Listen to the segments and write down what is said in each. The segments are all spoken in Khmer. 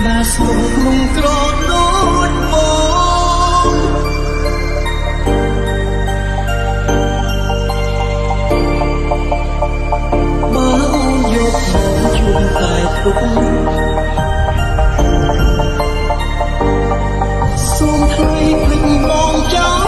đã xuống mong trọn đốt bóng bao dục mong chung tại phúc xuống thấy mình mong cháu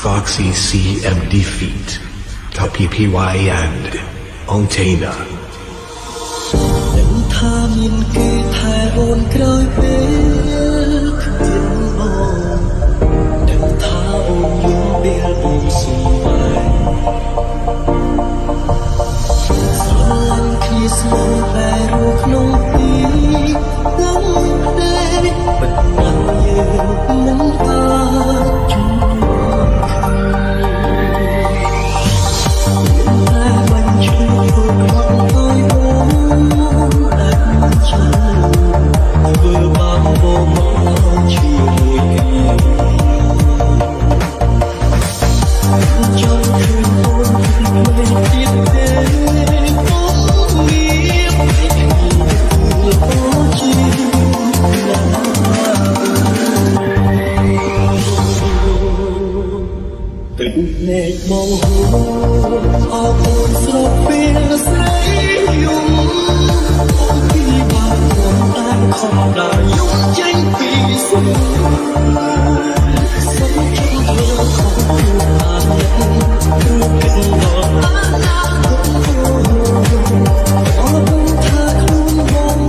Foxy CM defeat PPY and Ontana នឹងថាមានគេថែអូនក្រោយពេលគ្មានបងនឹងថាអូនយំពេលអូនសុំបាយស្រឡាញ់គ្នាស្មោះតែរស់ក្នុងទីនឹងតែប៉ុន្តែយើងមិនអាចជួបเนตมองหัวออกโอนสระเป็นស្រីយំពីបាត់ខ្លួនតែខំដាយំចេញពីសុំសុំជាខ្លួនของខ្លួនបានគឺเป็นดอกអនាគតអរគុណថាខ្លួនបង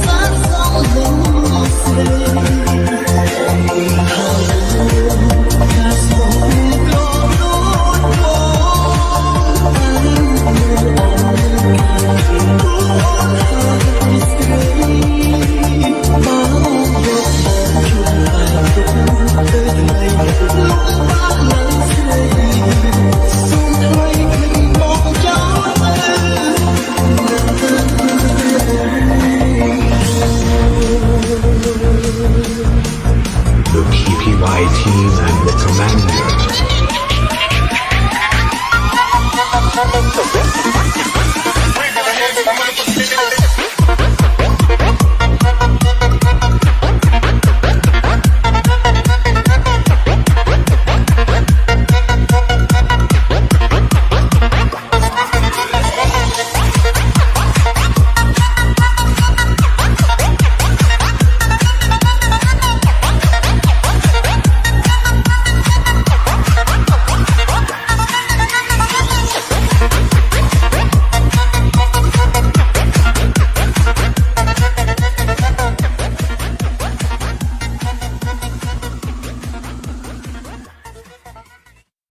សានសំនឹងស្រីThe PPY team and the commander.